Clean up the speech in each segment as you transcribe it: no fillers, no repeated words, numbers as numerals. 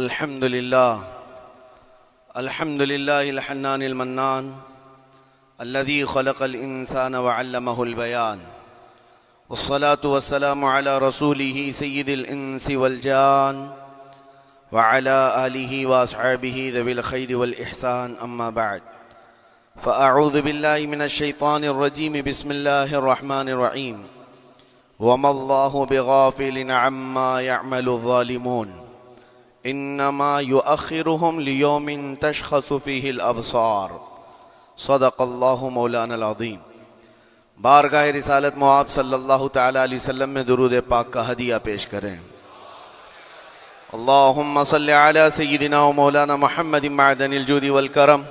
الحمد لله الحنان المنان الذي خلق الإنسان وعلمه البيان والصلاة والسلام على رسوله سيد الإنس والجان وعلى آله وأصحابه ذوي الخير والإحسان أما بعد فأعوذ بالله من الشيطان الرجيم بسم الله الرحمن الرحيم وما الله بغافل عما يعمل الظالمون انما يؤخرهم ليوم تشخص فيه الابصار صدق اللہ مولانا العظیم۔ بارگاہ رسالت مآب صلی اللہ تعالی علیہ وسلم میں درود پاک کا ہدیہ پیش کریں۔ اللہم صلی علی سیدنا و مولانا محمد معدن الجود والکرم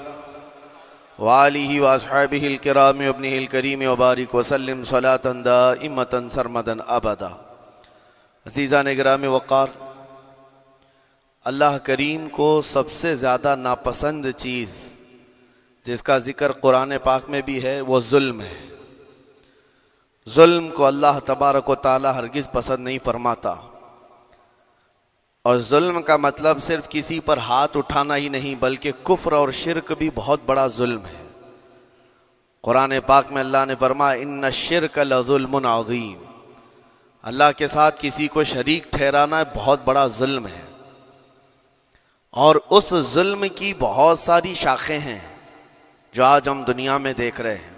وآلہ واصحابہ الکرام وابنہ الکریم وبارک وسلم صلاة دائمة سرمدا ابدا۔ عزیزان گرامی وقار، اللہ کریم کو سب سے زیادہ ناپسند چیز جس کا ذکر قرآن پاک میں بھی ہے وہ ظلم ہے۔ ظلم کو اللہ تبارک و تعالی ہرگز پسند نہیں فرماتا، اور ظلم کا مطلب صرف کسی پر ہاتھ اٹھانا ہی نہیں بلکہ کفر اور شرک بھی بہت بڑا ظلم ہے۔ قرآن پاک میں اللہ نے فرمایا ان الشرک لظلم عظیم، اللہ کے ساتھ کسی کو شریک ٹھہرانا بہت بڑا ظلم ہے، اور اس ظلم کی بہت ساری شاخیں ہیں جو آج ہم دنیا میں دیکھ رہے ہیں۔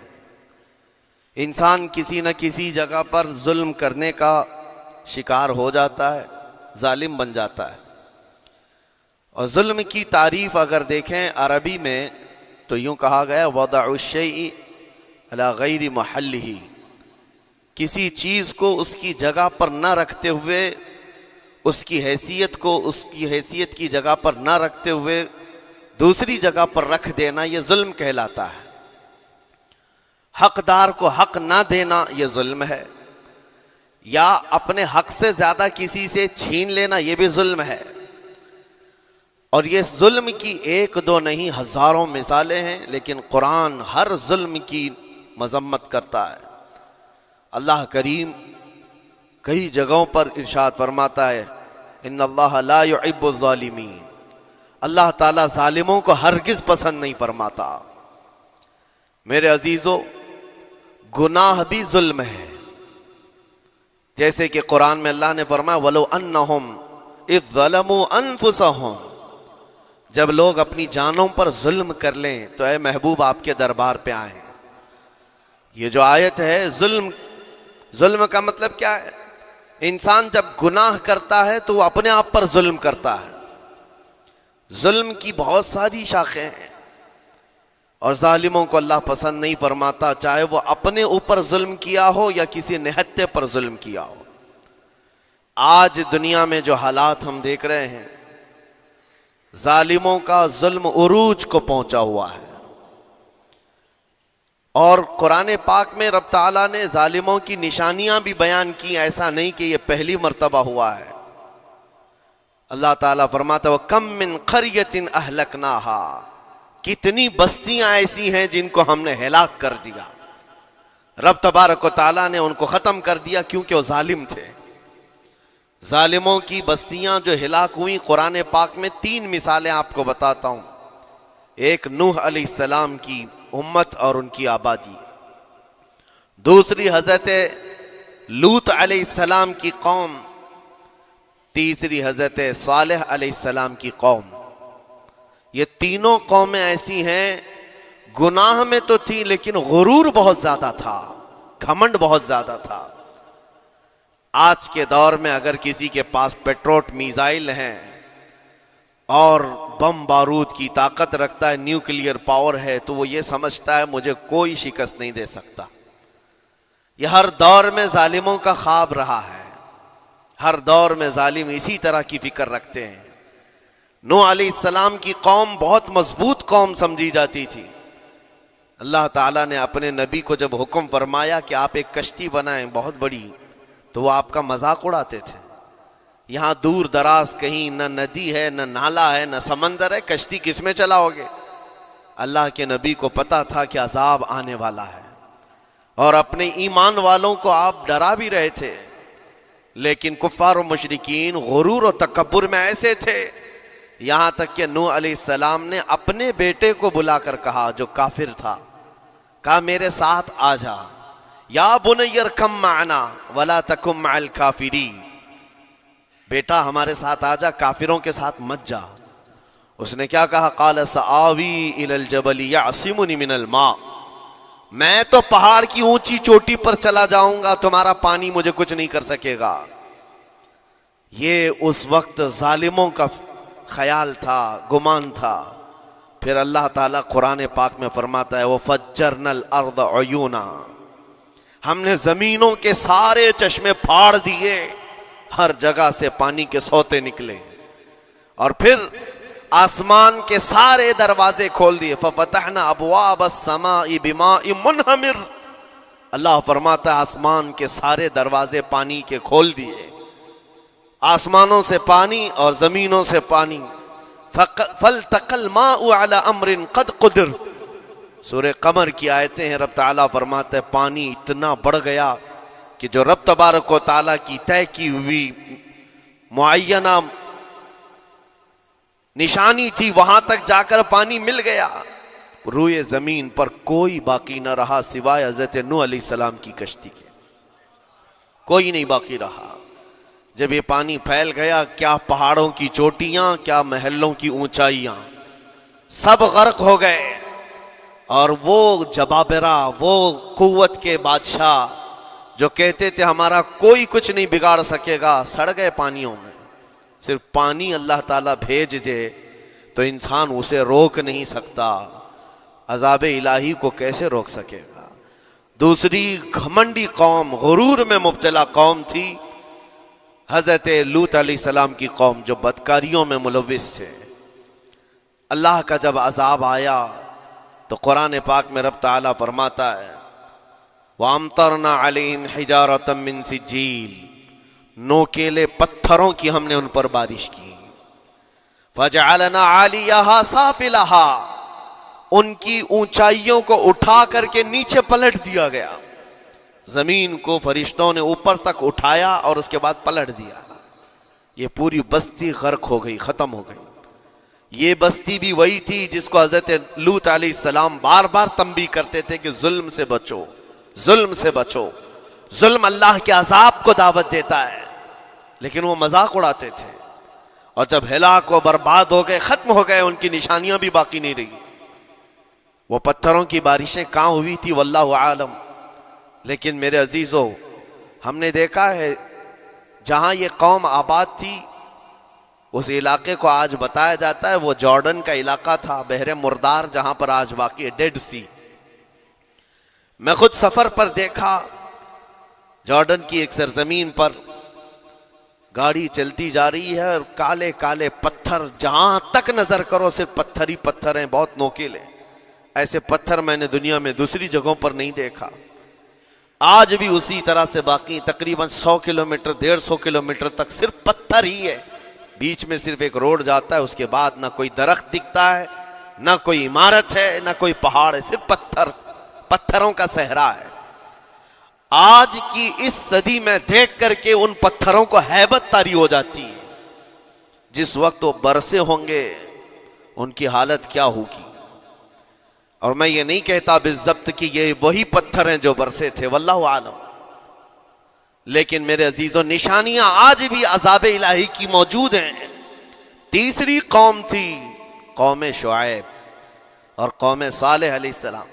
انسان کسی نہ کسی جگہ پر ظلم کرنے کا شکار ہو جاتا ہے، ظالم بن جاتا ہے۔ اور ظلم کی تعریف اگر دیکھیں عربی میں تو یوں کہا گیا وضع الشیء علی غیر محلہ، کسی چیز کو اس کی جگہ پر نہ رکھتے ہوئے، اس کی حیثیت کو اس کی حیثیت کی جگہ پر نہ رکھتے ہوئے دوسری جگہ پر رکھ دینا، یہ ظلم کہلاتا ہے۔ حقدار کو حق نہ دینا یہ ظلم ہے، یا اپنے حق سے زیادہ کسی سے چھین لینا یہ بھی ظلم ہے۔ اور یہ ظلم کی ایک دو نہیں ہزاروں مثالیں ہیں، لیکن قرآن ہر ظلم کی مذمت کرتا ہے۔ اللہ کریم کئی جگہوں پر ارشاد فرماتا ہے ان اللہ لا يحب الظالمین، اللہ تعالیٰ ظالموں کو ہرگز پسند نہیں فرماتا۔ میرے عزیزو، گناہ بھی ظلم ہے، جیسے کہ قرآن میں اللہ نے فرمایا وَلَوْ أَنَّهُمْ إِذْ ظَلَمُوا أَنفُسَهُمْ، جب لوگ اپنی جانوں پر ظلم کر لیں تو اے محبوب آپ کے دربار پہ آئیں۔ یہ جو آیت ہے ظلم کا مطلب کیا ہے؟ انسان جب گناہ کرتا ہے تو وہ اپنے آپ پر ظلم کرتا ہے۔ ظلم کی بہت ساری شاخیں ہیں، اور ظالموں کو اللہ پسند نہیں فرماتا، چاہے وہ اپنے اوپر ظلم کیا ہو یا کسی نہتے پر ظلم کیا ہو۔ آج دنیا میں جو حالات ہم دیکھ رہے ہیں، ظالموں کا ظلم عروج کو پہنچا ہوا ہے، اور قرآن پاک میں رب تعالیٰ نے ظالموں کی نشانیاں بھی بیان کی، ایسا نہیں کہ یہ پہلی مرتبہ ہوا ہے۔ اللہ تعالیٰ فرماتا ہے وَكَم مِّن قَرْيَةٍ أَهْلَكْنَاهَا، کتنی بستیاں ایسی ہیں جن کو ہم نے ہلاک کر دیا۔ رب تبارک و تعالیٰ نے ان کو ختم کر دیا کیونکہ وہ ظالم تھے۔ ظالموں کی بستیاں جو ہلاک ہوئیں، قرآن پاک میں 3 مثالیں آپ کو بتاتا ہوں۔ ایک نوح علیہ السلام کی امت اور ان کی آبادی، دوسری حضرت لوط علیہ السلام کی قوم، تیسری حضرت صالح علیہ السلام کی قوم۔ یہ تینوں قومیں ایسی ہیں، گناہ میں تو تھی لیکن غرور بہت زیادہ تھا، گھمنڈ بہت زیادہ تھا۔ آج کے دور میں اگر کسی کے پاس پیٹروٹ میزائل ہیں اور بم بارود کی طاقت رکھتا ہے، نیوکلیئر پاور ہے، تو وہ یہ سمجھتا ہے مجھے کوئی شکست نہیں دے سکتا۔ یہ ہر دور میں ظالموں کا خواب رہا ہے، ہر دور میں ظالم اسی طرح کی فکر رکھتے ہیں۔ نوح علیہ السلام کی قوم بہت مضبوط قوم سمجھی جاتی تھی۔ اللہ تعالیٰ نے اپنے نبی کو جب حکم فرمایا کہ آپ ایک کشتی بنائیں بہت بڑی، تو وہ آپ کا مذاق اڑاتے تھے۔ یہاں دور دراز کہیں نہ ندی ہے، نہ نالا ہے، نہ سمندر ہے، کشتی کس میں چلاؤ گے؟ اللہ کے نبی کو پتا تھا کہ عذاب آنے والا ہے، اور اپنے ایمان والوں کو آپ ڈرا بھی رہے تھے، لیکن کفار و مشرکین غرور و تکبر میں ایسے تھے یہاں تک کہ نوح علیہ السلام نے اپنے بیٹے کو بلا کر کہا جو کافر تھا، کہا میرے ساتھ آ جا، یا بنی ارکم معنا ولا تکن مع الکافرین، بیٹا ہمارے ساتھ آ جا، کافروں کے ساتھ مت جا۔ اس نے کیا کہا؟ قال سآوی الی الجبل یعصمنی من الماء، میں تو پہاڑ کی اونچی چوٹی پر چلا جاؤں گا، تمہارا پانی مجھے کچھ نہیں کر سکے گا۔ یہ اس وقت ظالموں کا خیال تھا، گمان تھا۔ پھر اللہ تعالیٰ قرآن پاک میں فرماتا ہے وَفَجَّرْنَا الْأَرْضَ عُيُونًا، ہم نے زمینوں کے سارے چشمے پھاڑ دیے، ہر جگہ سے پانی کے سوتے نکلے، اور پھر آسمان کے سارے دروازے کھول دیے۔ فَفَتَحْنَا أَبْوَابَ السَّمَاءِ بِمَاءٍ مُنْهَمِرٍ، اللہ فرماتا ہے آسمان کے سارے دروازے پانی کے کھول دیے، آسمانوں سے پانی اور زمینوں سے پانی۔ فَالْتَقَى الْمَاءُ عَلَى أَمْرٍ قَدْ قُدِرَ، سورہ قمر کی آیتیں ہیں، رب تعالیٰ فرماتا ہے پانی اتنا بڑھ گیا کہ جو رب تبارک و تعالیٰ کی طے کی ہوئی معینہ نشانی تھی وہاں تک جا کر پانی مل گیا، روئے زمین پر کوئی باقی نہ رہا سوائے حضرت نوح علیہ السلام کی کشتی کے، کوئی نہیں باقی رہا۔ جب یہ پانی پھیل گیا، کیا پہاڑوں کی چوٹیاں، کیا محلوں کی اونچائیاں، سب غرق ہو گئے، اور وہ جبابرہ، وہ قوت کے بادشاہ جو کہتے تھے ہمارا کوئی کچھ نہیں بگاڑ سکے گا، سڑ گئے پانیوں میں۔ صرف پانی اللہ تعالیٰ بھیج دے تو انسان اسے روک نہیں سکتا، عذاب الہی کو کیسے روک سکے گا؟ دوسری گھمنڈی قوم، غرور میں مبتلا قوم تھی حضرت لوط علیہ السلام کی قوم، جو بدکاریوں میں ملوث تھے۔ اللہ کا جب عذاب آیا تو قرآن پاک میں رب تعالیٰ فرماتا ہے وَأَمْطَرْنَا عَلَيْهِمْ حِجَارَةً مِّن سِجِّيلٍ، نوکیلے پتھروں کی ہم نے ان پر بارش کی۔ فَجَعَلْنَا عَالِيَهَا سَافِلَهَا، ان کی اونچائیوں کو اٹھا کر کے نیچے پلٹ دیا گیا، زمین کو فرشتوں نے اوپر تک اٹھایا اور اس کے بعد پلٹ دیا۔ یہ پوری بستی غرق ہو گئی، ختم ہو گئی۔ یہ بستی بھی وہی تھی جس کو حضرت لوط علیہ السلام بار بار تنبیہ کرتے تھے کہ ظلم سے بچو، ظلم سے بچو، ظلم اللہ کے عذاب کو دعوت دیتا ہے، لیکن وہ مذاق اڑاتے تھے، اور جب ہلاک و برباد ہو گئے، ختم ہو گئے، ان کی نشانیاں بھی باقی نہیں رہی۔ وہ پتھروں کی بارشیں کہاں ہوئی تھی واللہ عالم، لیکن میرے عزیزو ہم نے دیکھا ہے جہاں یہ قوم آباد تھی اس علاقے کو آج بتایا جاتا ہے وہ جارڈن کا علاقہ تھا، بحر مردار جہاں پر آج باقی ہے، ڈیڈ سی۔ میں خود سفر پر دیکھا، جارڈن کی ایک سرزمین پر گاڑی چلتی جا رہی ہے اور کالے کالے پتھر، جہاں تک نظر کرو صرف پتھر ہی پتھر ہیں، بہت نوکیلے۔ ایسے پتھر میں نے دنیا میں دوسری جگہوں پر نہیں دیکھا۔ آج بھی اسی طرح سے باقی تقریباً 100 کلومیٹر 150 کلومیٹر تک صرف پتھر ہی ہے، بیچ میں صرف ایک روڈ جاتا ہے، اس کے بعد نہ کوئی درخت دکھتا ہے، نہ کوئی عمارت ہے، نہ کوئی پہاڑ ہے، صرف پتھر، پتھروں کا صحرا ہے۔ آج کی اس صدی میں دیکھ کر کے ان پتھروں کو ہیبت طاری ہو جاتی ہے، جس وقت وہ برسے ہوں گے ان کی حالت کیا ہوگی۔ اور میں یہ نہیں کہتا بالضبط کہ یہ وہی پتھر ہیں جو برسے تھے، واللہ عالم، لیکن میرے عزیزو نشانیاں آج بھی عذاب الہی کی موجود ہیں۔ تیسری قوم تھی قوم شعیب اور قوم صالح علیہ السلام۔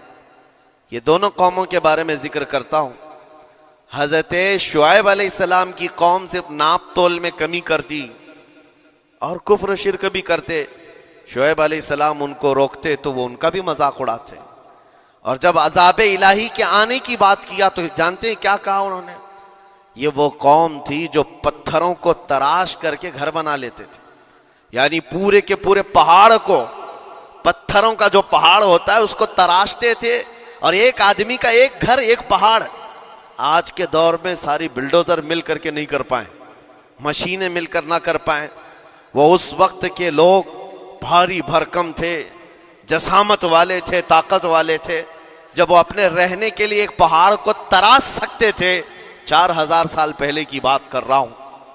یہ دونوں قوموں کے بارے میں ذکر کرتا ہوں۔ حضرت شعیب علیہ السلام کی قوم صرف ناپ تول میں کمی کرتی اور کفر و شرک بھی کرتے، شعیب علیہ السلام ان کو روکتے تو وہ ان کا بھی مذاق اڑاتے، اور جب عذاب الہی کے آنے کی بات کیا تو جانتے ہیں کیا کہا انہوں نے؟ یہ وہ قوم تھی جو پتھروں کو تراش کر کے گھر بنا لیتے تھے، یعنی پورے کے پورے پہاڑ کو، پتھروں کا جو پہاڑ ہوتا ہے اس کو تراشتے تھے، اور ایک آدمی کا ایک گھر ایک پہاڑ۔ آج کے دور میں ساری بلڈوزر مل کر کے نہیں کر پائیں، مشینیں مل کر نہ کر پائیں، وہ اس وقت کے لوگ بھاری بھرکم تھے، جسامت والے تھے، طاقت والے تھے، جب وہ اپنے رہنے کے لیے ایک پہاڑ کو تراش سکتے تھے۔ 4000 سال پہلے کی بات کر رہا ہوں،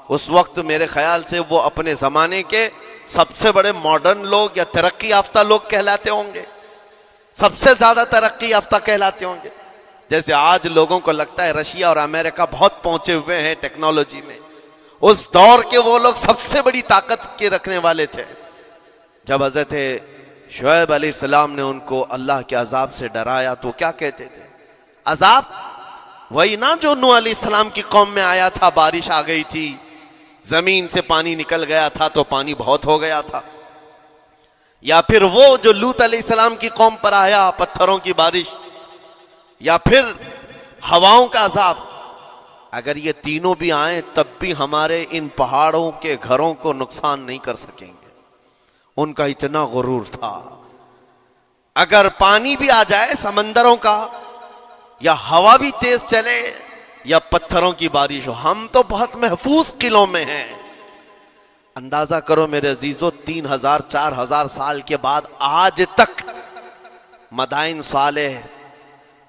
اس وقت میرے خیال سے وہ اپنے زمانے کے سب سے بڑے ماڈرن لوگ یا ترقی یافتہ لوگ کہلاتے ہوں گے، سب سے زیادہ ترقی یافتہ کہلاتے ہوں گے. جیسے آج لوگوں کو لگتا ہے رشیا اور امریکہ بہت پہنچے ہوئے ہیں ٹیکنالوجی میں، اس دور کے وہ لوگ سب سے بڑی طاقت کے رکھنے والے تھے. جب حضرت شعیب علیہ السلام نے ان کو اللہ کے عذاب سے ڈرایا تو کیا کہتے تھے؟ عذاب وہی نا جو نوح علیہ السلام کی قوم میں آیا تھا، بارش آ گئی تھی، زمین سے پانی نکل گیا تھا تو پانی بہت ہو گیا تھا. یا پھر وہ جو لوط علیہ السلام کی قوم پر آیا، پتھروں کی بارش، یا پھر ہواؤں کا عذاب. اگر یہ تینوں بھی آئیں تب بھی ہمارے ان پہاڑوں کے گھروں کو نقصان نہیں کر سکیں گے. ان کا اتنا غرور تھا. اگر پانی بھی آ جائے سمندروں کا، یا ہوا بھی تیز چلے، یا پتھروں کی بارش ہو، ہم تو بہت محفوظ قلعوں میں ہیں. اندازہ کرو میرے عزیزو، 3000 4000 سال کے بعد آج تک مدائن صالح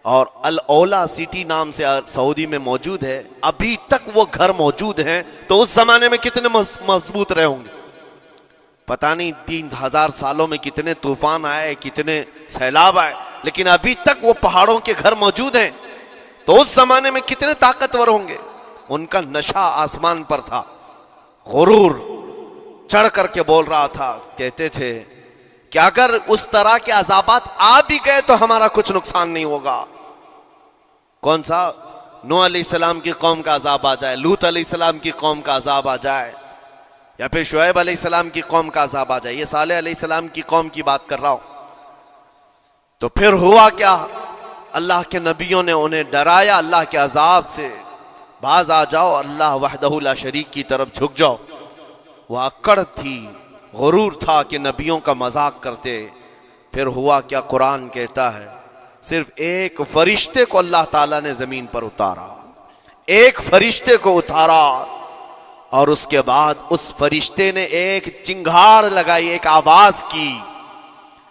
اور الاولا سٹی نام سے سعودی میں موجود ہے، ابھی تک وہ گھر موجود ہیں. تو اس زمانے میں کتنے مضبوط رہے ہوں گے؟ پتہ نہیں 3000 سالوں میں کتنے طوفان آئے، کتنے سیلاب آئے، لیکن ابھی تک وہ پہاڑوں کے گھر موجود ہیں. تو اس زمانے میں کتنے طاقتور ہوں گے. ان کا نشہ آسمان پر تھا، غرور چڑھ کر کے بول رہا تھا. کہتے تھے کہ اگر اس طرح کے عذابات آ بھی گئے تو ہمارا کچھ نقصان نہیں ہوگا. کون سا؟ نوح علیہ السلام کی قوم کا عذاب آ جائے، لوط علیہ السلام کی قوم کا عذاب آ جائے، یا پھر شعیب علیہ السلام کی قوم کا عذاب آ جائے. یہ صالح علیہ السلام کی قوم کی بات کر رہا ہوں. تو پھر ہوا کیا؟ اللہ کے نبیوں نے انہیں ڈرایا اللہ کے عذاب سے. باز آ جاؤ، اللہ وحدہ لا شریک کی طرف جھک جاؤ. وہ اکڑ تھی، غرور تھا کہ نبیوں کا مذاق کرتے. پھر ہوا کیا؟ قرآن کہتا ہے صرف ایک فرشتے کو اللہ تعالیٰ نے زمین پر اتارا، ایک فرشتے کو اتارا، اور اس کے بعد اس فرشتے نے ایک چنگھاڑ لگائی، ایک آواز کی.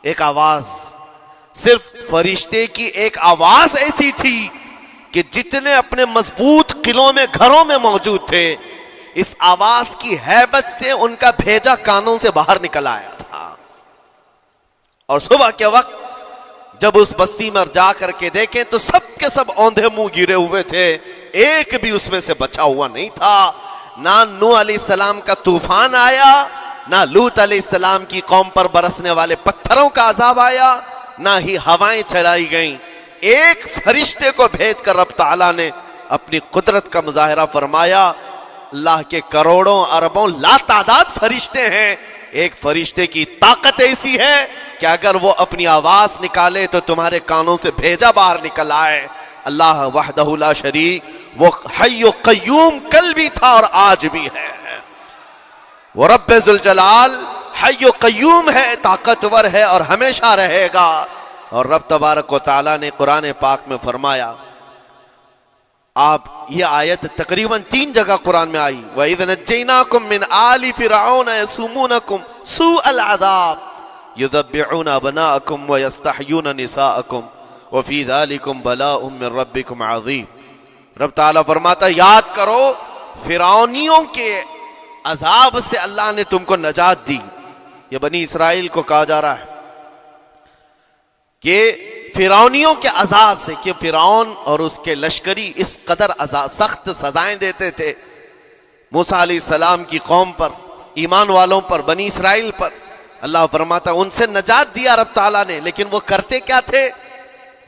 ایک آواز، صرف فرشتے کی ایک آواز ایسی تھی کہ جتنے اپنے مضبوط قلعوں میں گھروں میں موجود تھے، اس آواز کی ہیبت سے ان کا بھیجا کانوں سے باہر نکل آیا تھا. اور صبح کے وقت جب اس بستی میں جا کر کے دیکھیں تو سب کے سب اوندھے منہ گرے ہوئے تھے، ایک بھی اس میں سے بچا ہوا نہیں تھا. نہ نوح علیہ السلام کا طوفان آیا، نہ لوط علیہ السلام کی قوم پر برسنے والے پتھروں کا عذاب آیا، نہ ہی ہوائیں چلائی گئیں. ایک فرشتے کو بھیج کر رب تعالیٰ نے اپنی قدرت کا مظاہرہ فرمایا. اللہ کے کروڑوں اربوں لا تعداد فرشتے ہیں، ایک فرشتے کی طاقت ایسی ہے کہ اگر وہ اپنی آواز نکالے تو تمہارے کانوں سے بھیجا باہر نکل آئے. اللہ وحدہ لا شریک، وہ حی و قیوم کل بھی تھا اور آج بھی ہے. وہ رب ذوالجلال حی و قیوم ہے، طاقتور ہے اور ہمیشہ رہے گا. اور رب تبارک و تعالیٰ نے قرآن پاک میں فرمایا، آپ یہ آیت تقریباً 3 جگہ قرآن میں آئی، وَإِذْ نَجَّيْنَاكُمْ مِنْ آلِ فِرْعَوْنَ يَسُومُونَكُمْ سُوءَ الْعَذَابِ يُذَبِّحُونَ أَبْنَاءَكُمْ وَيَسْتَحْيُونَ نِسَاءَكُمْ وَفِي ذَلِكُمْ بَلَاءٌ مِّن رَبِّكُمْ عَظِيمٌ. رب تعالیٰ فرماتا ہے یاد کرو فرعونیوں کے عذاب سے اللہ نے تم کو نجات دی. یہ بنی اسرائیل کو کہا جا رہا ہے کہ فرعونیوں کے عذاب سے، کہ فرعون اور اس کے لشکری اس قدر سخت سزائیں دیتے تھے موسیٰ علیہ السلام کی قوم پر، ایمان والوں پر، بنی اسرائیل پر. اللہ فرماتا ان سے نجات دیا رب تعالیٰ نے، لیکن وہ کرتے کیا تھے؟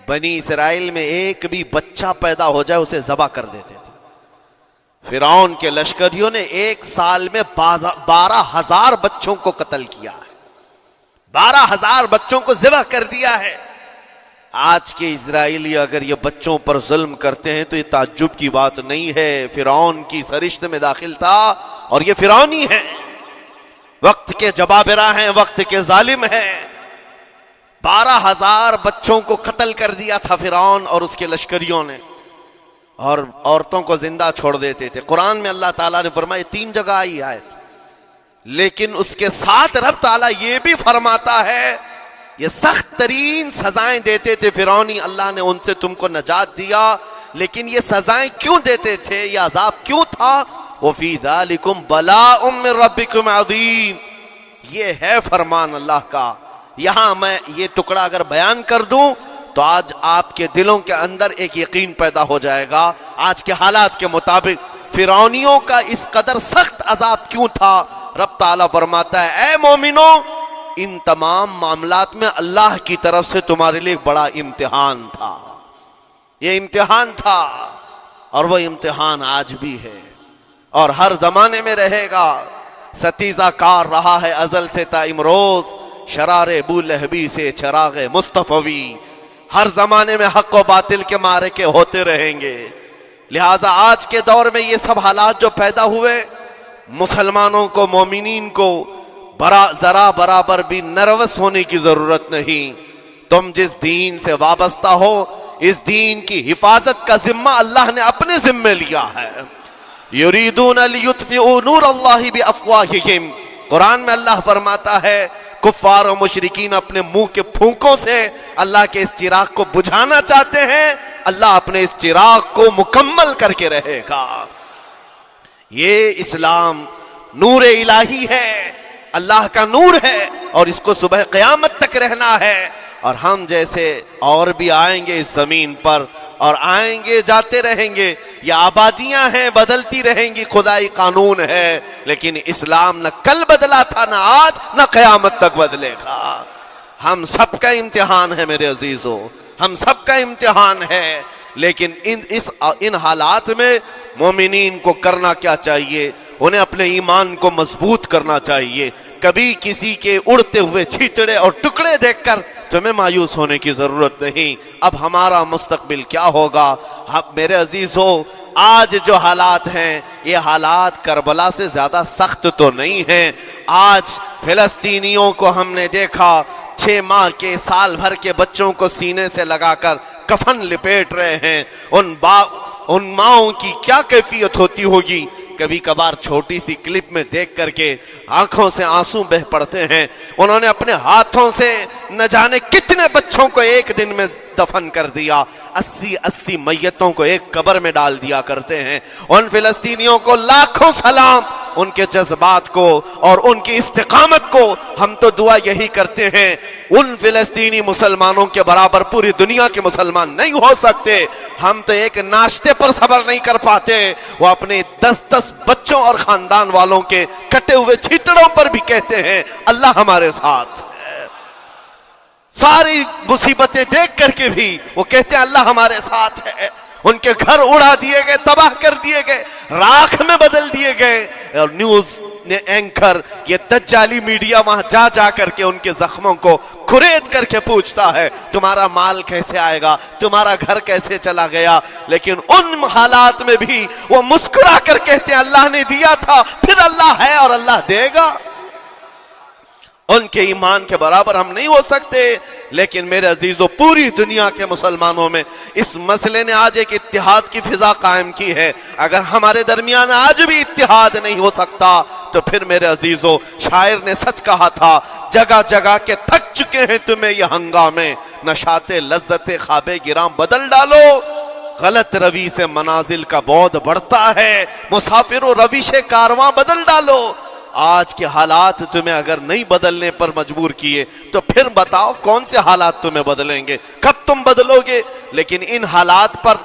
بنی اسرائیل میں ایک بھی بچہ پیدا ہو جائے اسے ذبح کر دیتے تھے. فرعون کے لشکریوں نے ایک سال میں 12,000 بچوں کو قتل کیا ہے، 12,000 بچوں کو ذبح کر دیا ہے. آج کے اسرائیلی اگر یہ بچوں پر ظلم کرتے ہیں تو یہ تعجب کی بات نہیں ہے. فرعون کی سرشت میں داخل تھا اور یہ فرعونی ہے، وقت کے جبابرہ ہیں، وقت کے ظالم ہیں. 12,000 بچوں کو قتل کر دیا تھا فرعون اور اس کے لشکریوں نے، اور عورتوں کو زندہ چھوڑ دیتے تھے. قرآن میں اللہ تعالیٰ نے فرمایا 3 جگہ آئی آیت، لیکن اس کے ساتھ رب تعالیٰ یہ بھی فرماتا ہے یہ سخت ترین سزائیں دیتے تھے فرعونی، اللہ نے ان سے تم کو نجات دیا. لیکن یہ سزائیں کیوں دیتے تھے، یہ عذاب کیوں تھا؟ وَفِي ذَلِكُمْ بَلَاءٌ مِّن رَبِّكُمْ عَظِيمٌ. یہ ہے فرمان اللہ کا. یہاں میں یہ ٹکڑا اگر بیان کر دوں تو آج آپ کے دلوں کے اندر ایک یقین پیدا ہو جائے گا. آج کے حالات کے مطابق فرعونیوں کا اس قدر سخت عذاب کیوں تھا؟ رب تعالیٰ فرماتا ہے اے مومنو، ان تمام معاملات میں اللہ کی طرف سے تمہارے لیے بڑا امتحان تھا. یہ امتحان تھا اور وہ امتحان آج بھی ہے اور ہر زمانے میں رہے گا. ستیزہ کار رہا ہے ازل سے تا امروز، شرار ابو لہبی سے چراغ مصطفی. ہر زمانے میں حق و باطل کے معرکے ہوتے رہیں گے. لہٰذا آج کے دور میں یہ سب حالات جو پیدا ہوئے، مسلمانوں کو، مومنین کو ذرا برابر بھی نروس ہونے کی ضرورت نہیں. تم جس دین سے وابستہ ہو، اس دین کی حفاظت کا ذمہ اللہ نے اپنے ذمے لیا ہے. یریدون لیطفئوا نور اللہ بافواہہم. قرآن میں اللہ فرماتا ہے کفار و مشرکین اپنے منہ کے پھونکوں سے اللہ کے اس چراغ کو بجھانا چاہتے ہیں، اللہ اپنے اس چراغ کو مکمل کر کے رہے گا. یہ اسلام نور الہی ہے، اللہ کا نور ہے اور اس کو صبح قیامت تک رہنا ہے. اور ہم جیسے اور بھی آئیں گے اس زمین پر اور آئیں گے جاتے رہیں گے. یہ آبادیاں ہیں، بدلتی رہیں گی، خدائی قانون ہے، لیکن اسلام نہ کل بدلا تھا، نہ آج، نہ قیامت تک بدلے گا. ہم سب کا امتحان ہے میرے عزیزو، ہم سب کا امتحان ہے. لیکن ان حالات میں مومنین کو کرنا کیا چاہیے؟ انہیں اپنے ایمان کو مضبوط کرنا چاہیے. کبھی کسی کے اڑتے ہوئے چھیٹڑے اور ٹکڑے دیکھ کر تمہیں مایوس ہونے کی ضرورت نہیں. اب ہمارا مستقبل کیا ہوگا؟ میرے عزیزو، آج جو حالات ہیں یہ حالات کربلا سے زیادہ سخت تو نہیں ہیں. آج فلسطینیوں کو ہم نے دیکھا 6 ماہ کے، سال بھر کے بچوں کو سینے سے لگا کر کفن لپیٹ رہے ہیں. ان ماؤں کی کیا کیفیت ہوتی ہوگی؟ کبھی کبھار چھوٹی سی کلپ میں دیکھ کر کے آنکھوں سے آنسو بہ پڑتے ہیں. انہوں نے اپنے ہاتھوں سے نہ جانے کتنے بچوں کو ایک دن میں دفن کر دیا. 80 میتوں کو ایک قبر میں ڈال دیا کرتے ہیں. ان فلسطینیوں کو لاکھوں سلام، ان کے جذبات کو اور ان کی استقامت کو. ہم تو دعا یہی کرتے ہیں ان فلسطینی مسلمانوں کے برابر پوری دنیا کے مسلمان نہیں ہو سکتے. ہم تو ایک ناشتے پر صبر نہیں کر پاتے، وہ اپنے 10 بچوں اور خاندان والوں کے کٹے ہوئے چھیٹڑوں پر بھی کہتے ہیں اللہ ہمارے ساتھ ہے. ساری مصیبتیں دیکھ کر کے بھی وہ کہتے ہیں اللہ ہمارے ساتھ ہے. ان کے گھر اڑا دیے گئے، تباہ کر دیے گئے، راکھ میں بدل دیے گئے. اور نیوز اینکر، یہ دجالی میڈیا وہاں جا کر کے ان کے زخموں کو کھرید کر کے پوچھتا ہے تمہارا مال کیسے آئے گا، تمہارا گھر کیسے چلا گیا. لیکن ان حالات میں بھی وہ مسکرا کر کہتے ہیں اللہ نے دیا تھا، پھر اللہ ہے اور اللہ دے گا. ان کے ایمان کے برابر ہم نہیں ہو سکتے. لیکن میرے عزیزو، پوری دنیا کے مسلمانوں میں اس مسئلے نے آج ایک اتحاد کی فضا قائم کی ہے. اگر ہمارے درمیان آج بھی اتحاد نہیں ہو سکتا تو پھر میرے عزیزو، شاعر نے سچ کہا تھا جگہ جگہ کے تھک چکے ہیں تمہیں یہ ہنگامے، نشاط لذت خواب گراں بدل ڈالو. غلط روی سے منازل کا بعد بڑھتا ہے، مسافر و روش کارواں بدل ڈالو. آج کے حالات تمہیں اگر نہیں بدلنے پر مجبور کیے تو پھر بتاؤ کون سے حالات تمہیں بدلیں گے، کب تم بدلو گے؟ لیکن ان حالات پر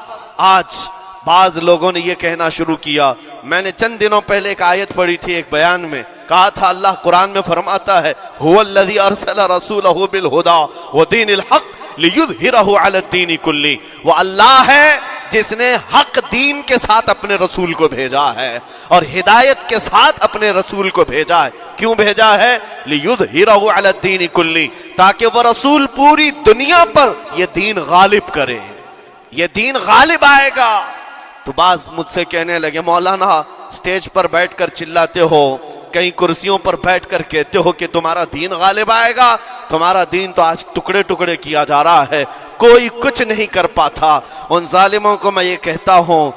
آج بعض لوگوں نے یہ کہنا شروع کیا. میں نے چند دنوں پہلے ایک آیت پڑھی تھی، ایک بیان میں کہا تھا اللہ قرآن میں فرماتا ہے هو الذی ارسل رسولہ بالہدی ودین الحق لیظہرہ علی الدین کلہ. وہ اللہ ہے جس نے حق دین کے ساتھ اپنے رسول کو بھیجا ہے اور ہدایت کے ساتھ اپنے رسول کو بھیجا ہے. کیوں بھیجا ہے؟ لیظہرہ علی الدین کلہ، تاکہ وہ رسول پوری دنیا پر یہ دین غالب کرے. یہ دین غالب آئے گا. تو بعض مجھ سے کہنے لگے مولانا سٹیج پر بیٹھ کر چلاتے ہو، کئی کرسیوں پر بیٹھ کر کہتے ہو کہ تمہارا دین غالب آئے گا. تمہارا دین تو آج ٹکڑے ٹکڑے کیا جا رہا ہے، کوئی کچھ نہیں کر پاتا. ان ظالموں کو میں یہ کہتا ہوں،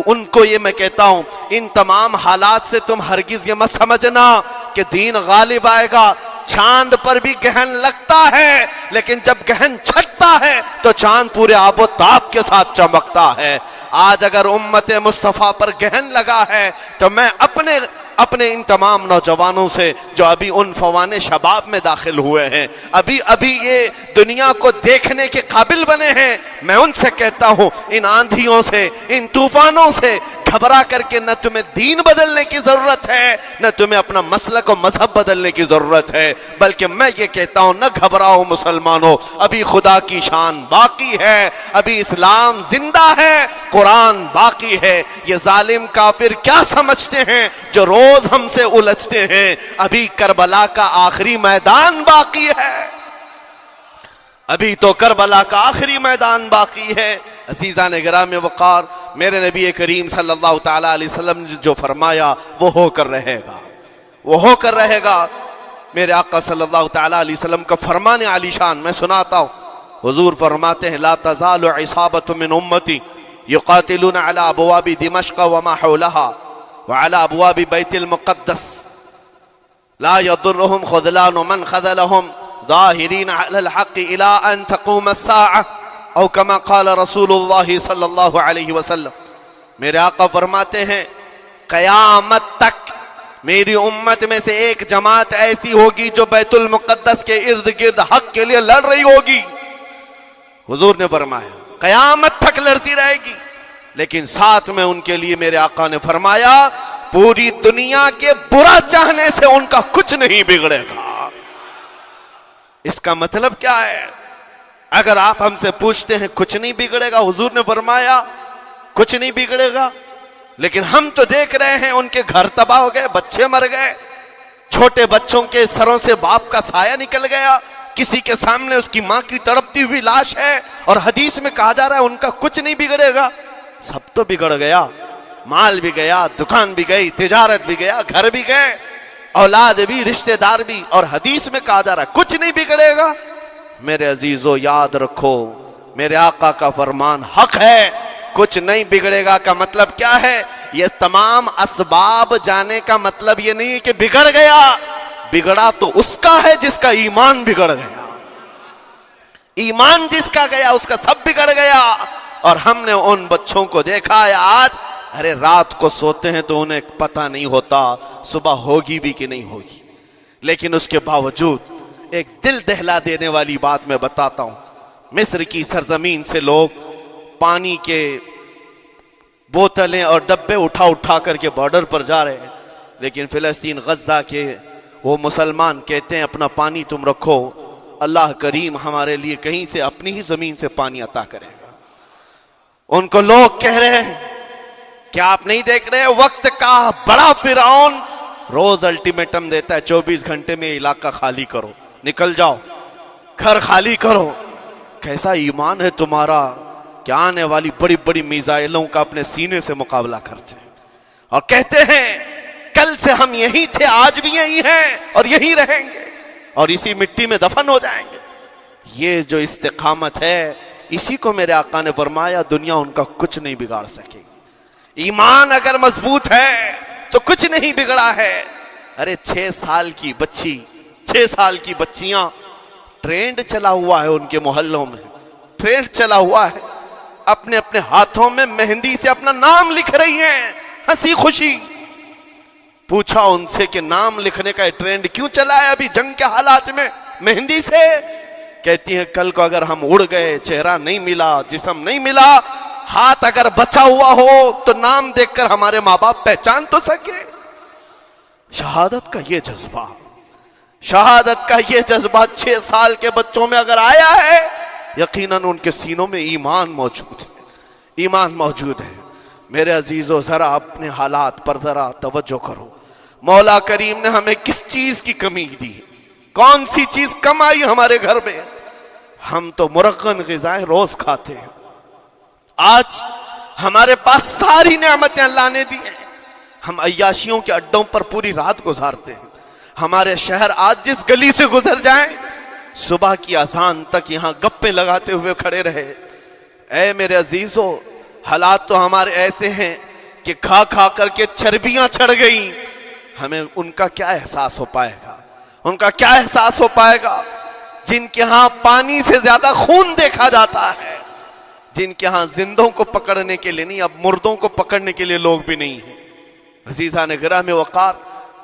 ان کو یہ میں کہتا ہوں، ان تمام حالات سے تم ہرگز یہ مت سمجھنا کہ دین غالب آئے گا. چاند پر بھی گہن لگتا ہے، لیکن جب گہن چھٹتا ہے تو چاند پورے آب و تاب کے ساتھ چمکتا ہے. آج اگر امت مصطفیٰ پر گہن لگا ہے تو میں اپنے ان تمام نوجوانوں سے جو ابھی ان فوان شباب میں داخل ہوئے ہیں، ابھی یہ دنیا کو دیکھنے کے قابل بنے ہیں، میں ان سے کہتا ہوں ان آندھیوں سے، ان طوفانوں سے گھبرا کر کے نہ تمہیں دین بدلنے کی ضرورت ہے، نہ تمہیں اپنا مسلک و مذہب بدلنے کی ضرورت ہے، بلکہ میں یہ کہتا ہوں نہ گھبراؤ مسلمانوں، ابھی خدا کی شان باقی ہے، ابھی اسلام زندہ ہے، قرآن باقی ہے۔ یہ ظالم کافر کیا سمجھتے ہیں جو روز ہم سے الجھتے ہیں؟ ابھی کربلا کا آخری میدان باقی ہے، ابھی تو کربلا کا آخری میدان باقی ہے۔ عزیزان گرامی وقار، میرے نبی کریم صلی اللہ تعالی علیہ وسلم نے جو فرمایا وہ ہو کر رہے گا، وہ ہو کر رہے گا۔ میرے آقا صلی اللہ تعالی علیہ وسلم کا فرمان عالی شان میں سناتا ہوں۔ حضور فرماتے ہیں لا تزال عصابۃ من امتی یقاتلون علی ابواب دمشق وما حولها وعلى ابواب بیت المقدس لا يضرهم خذلان من خذلهم ظاہرین علی الحق الى ان تقوم الساعة او کما قال رسول اللہ صلی اللہ علیہ وسلم۔ میرے آقا فرماتے ہیں قیامت تک میری امت میں سے ایک جماعت ایسی ہوگی جو بیت المقدس کے ارد گرد حق کے لیے لڑ رہی ہوگی۔ حضور نے فرمایا قیامت تک لڑتی رہے گی، لیکن ساتھ میں ان کے لیے میرے آقا نے فرمایا پوری دنیا کے برا چاہنے سے ان کا کچھ نہیں بگڑے گا۔ اس کا مطلب کیا ہے؟ اگر آپ ہم سے پوچھتے ہیں کچھ نہیں بگڑے گا، حضور نے فرمایا کچھ نہیں بگڑے گا، لیکن ہم تو دیکھ رہے ہیں ان کے گھر تباہ ہو گئے، بچے مر گئے، چھوٹے بچوں کے سروں سے باپ کا سایہ نکل گیا، کسی کے سامنے اس کی ماں کی تڑپتی ہوئی لاش ہے، اور حدیث میں کہا جا رہا ہے ان کا کچھ نہیں بگڑے گا۔ سب تو بگڑ گیا، مال بھی گیا، دکان بھی گئی، تجارت بھی گیا، گھر بھی گئے، اولاد بھی، رشتہ دار بھی، اور حدیث میں کہا جا رہا ہے کچھ نہیں بگڑے گا۔ میرے عزیزو یاد رکھو میرے آقا کا فرمان حق ہے، کچھ نہیں بگڑے گا کا مطلب کیا ہے؟ یہ تمام اسباب جانے کا مطلب یہ نہیں کہ بگڑ گیا، بگڑا تو اس کا ہے جس کا ایمان بگڑ گیا، ایمان جس کا گیا اس کا سب بگڑ گیا۔ اور ہم نے ان بچوں کو دیکھا ہے آج، ارے رات کو سوتے ہیں تو انہیں پتہ نہیں ہوتا صبح ہوگی بھی کہ نہیں ہوگی، لیکن اس کے باوجود ایک دل دہلا دینے والی بات میں بتاتا ہوں۔ مصر کی سرزمین سے لوگ پانی کے بوتلیں اور ڈبے اٹھا کر کے بارڈر پر جا رہے ہیں، لیکن فلسطین غزہ کے وہ مسلمان کہتے ہیں اپنا پانی تم رکھو، اللہ کریم ہمارے لیے کہیں سے اپنی ہی زمین سے پانی عطا کرے گا۔ ان کو لوگ کہہ رہے ہیں کیا آپ نہیں دیکھ رہے وقت کا بڑا فرعون روز الٹیمیٹم دیتا ہے 24 گھنٹے میں علاقہ خالی کرو، نکل جاؤ، گھر خالی کرو۔ کیسا ایمان ہے تمہارا کہ آنے والی بڑی بڑی میزائلوں کا اپنے سینے سے مقابلہ کرتے ہیں، اور کہتے ہیں کل سے ہم یہی تھے، آج بھی یہی ہیں اور یہی رہیں گے اور اسی مٹی میں دفن ہو جائیں گے۔ یہ جو استقامت ہے، اسی کو میرے آقا نے فرمایا دنیا ان کا کچھ نہیں بگاڑ سکے گی۔ ایمان اگر مضبوط ہے تو کچھ نہیں بگڑا ہے۔ ارے 6 سال کی بچی، 6 سال کی بچیاں، ٹرینڈ چلا ہوا ہے ان کے محلوں میں، ٹرینڈ چلا ہوا ہے، اپنے اپنے ہاتھوں میں مہندی سے اپنا نام لکھ رہی ہیں ہنسی خوشی۔ پوچھا ان سے کہ نام لکھنے کا ٹرینڈ کیوں چلا ہے ابھی جنگ کے حالات میں مہندی سے؟ کہتی ہیں کل کو اگر ہم اڑ گئے، چہرہ نہیں ملا، جسم نہیں ملا، ہاتھ اگر بچا ہوا ہو تو نام دیکھ کر ہمارے ماں باپ پہچان تو سکے۔ شہادت کا یہ جذبہ، شہادت کا یہ جذبہ 6 سال کے بچوں میں اگر آیا ہے، یقیناً ان کے سینوں میں ایمان موجود ہے، ایمان موجود ہے۔ میرے عزیزو ذرا اپنے حالات پر ذرا توجہ کرو، مولا کریم نے ہمیں کس چیز کی کمی دی ہے؟ کون سی چیز کم آئی ہمارے گھر میں؟ ہم تو مرغن غذائیں روز کھاتے ہیں، آج ہمارے پاس ساری نعمتیں اللہ نے دی ہیں، ہم عیاشیوں کے اڈوں پر پوری رات گزارتے ہیں۔ ہمارے شہر آج جس گلی سے گزر جائیں صبح کی اذان تک یہاں گپے لگاتے ہوئے کھڑے رہے۔ اے میرے عزیزو حالات تو ہمارے ایسے ہیں کہ کھا کھا کر کے چربیاں چڑھ گئیں، ہمیں ان کا کیا احساس ہو پائے گا؟ ان کا کیا احساس ہو پائے گا جن کے ہاں پانی سے زیادہ خون دیکھا جاتا ہے، جن کے ہاں زندوں کو پکڑنے کے لیے نہیں اب مردوں کو پکڑنے کے لیے لوگ بھی نہیں ہیں۔ عزیزان گرامی وقار،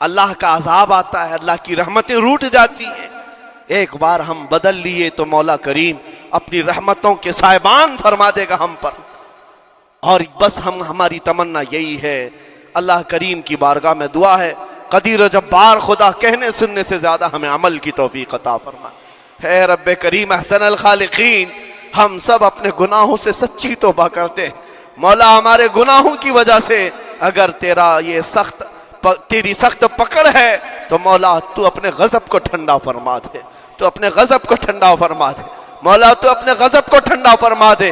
اللہ کا عذاب آتا ہے، اللہ کی رحمتیں روٹ جاتی ہیں۔ ایک بار ہم بدل لیے تو مولا کریم اپنی رحمتوں کے سائبان فرما دے گا ہم پر، اور بس ہماری تمنا یہی ہے۔ اللہ کریم کی بارگاہ میں دعا ہے، قدیر و جبار خدا کہنے سننے سے زیادہ ہمیں عمل کی توفیق عطا فرما۔ اے رب کریم احسن الخالقین، ہم سب اپنے گناہوں سے سچی توبہ کرتے ہیں مولا۔ ہمارے گناہوں کی وجہ سے اگر تیری سخت پکڑ ہے تو مولا تو اپنے غضب کو ٹھنڈا فرما دے، تو اپنے غضب کو ٹھنڈا فرما دے مولا، تو اپنے غضب کو ٹھنڈا فرما دے۔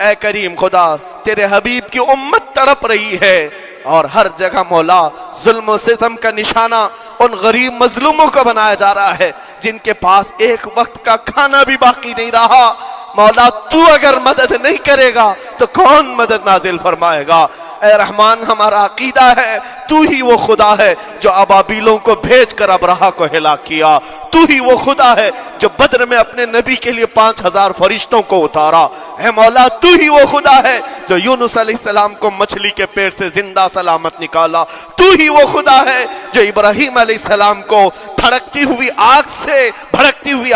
اے کریم خدا، تیرے حبیب کی امت تڑپ رہی ہے، اور ہر جگہ مولا ظلم و ستم کا نشانہ ان غریب مظلوموں کو بنایا جا رہا ہے جن کے پاس ایک وقت کا کھانا بھی باقی نہیں رہا۔ مولا تو اگر مدد نہیں کرے گا تو کون مدد نازل فرمائے گا؟ اے رحمان، ہمارا عقیدہ ہے تو ہی وہ خدا ہے جو ابابیلوں کو بھیج کر ابرہہ کو ہلاک کیا، تو ہی وہ خدا ہے جو بدر میں اپنے نبی کے لیے 5000 فرشتوں کو اتارا۔ اے مولا، تو ہی وہ خدا ہے جو یونس علیہ السلام کو مچھلی کے پیٹ سے زندہ سلامت نکالا، تو ہی وہ خدا ہے جو ابراہیم علیہ السلام کو بھڑکتی ہوئی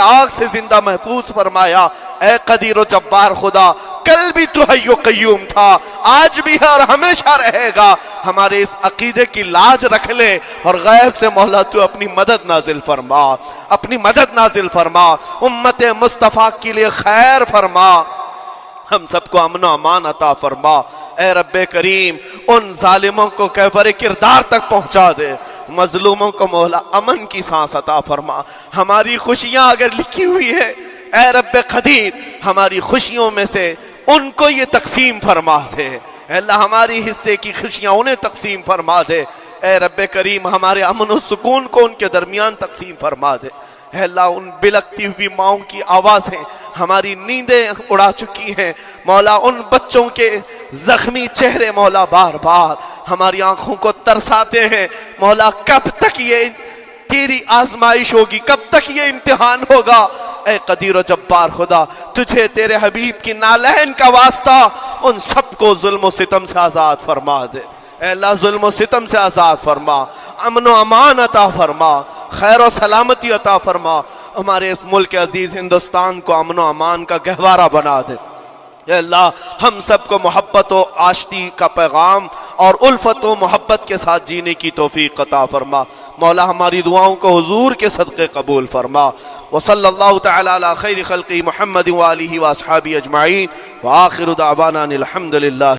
آگ سے زندہ محفوظ فرمایا۔ اے قدیر و جبار خدا، کل بھی تو حی و قیوم تھا، آج بھی ہے اور ہمیشہ رہے گا۔ ہمارے اس عقیدے کی لاج رکھ لے، اور غیب سے مولا تو اپنی مدد نازل فرما، اپنی مدد نازل فرما، امت مصطفیٰ کے لیے خیر فرما، ہم سب کو امن و امان عطا فرما۔ اے رب کریم، ان ظالموں کو کیفر کردار تک پہنچا دے، مظلوموں کو مولا امن کی سانس عطا فرما۔ ہماری خوشیاں اگر لکھی ہوئی ہے اے رب قدیر، ہماری خوشیوں میں سے ان کو یہ تقسیم فرما دے۔ اے اللہ، ہماری حصے کی خوشیاں انہیں تقسیم فرما دے۔ اے رب کریم، ہمارے امن و سکون کو ان کے درمیان تقسیم فرما دے۔ اے اللہ، ان بلکتی ہوئی ماؤں کی آوازیں ہماری نیندیں اڑا چکی ہیں مولا، ان بچوں کے زخمی چہرے مولا بار بار ہماری آنکھوں کو ترساتے ہیں مولا۔ کب تک یہ تیری آزمائش ہوگی، کب تک یہ امتحان ہوگا؟ اے قدیر و جبار خدا، تجھے تیرے حبیب کی نالین کا واسطہ ان سب کو ظلم و ستم سے آزاد فرما دے۔ اے اللہ، ظلم و ستم سے آزاد فرما، امن و امان عطا فرما، خیر و سلامتی عطا فرما۔ ہمارے اس ملک عزیز ہندوستان کو امن و امان کا گہوارہ بنا دے۔ اے اللہ، ہم سب کو محبت و آشتی کا پیغام اور الفت و محبت کے ساتھ جینے کی توفیق عطا فرما۔ مولا، ہماری دعاؤں کو حضور کے صدقے قبول فرما۔ وصلی اللہ تعالی علی خیر خلقہ محمد وآلہ واصحابہ اجمعین، وآخر دعوانا الحمد للہ۔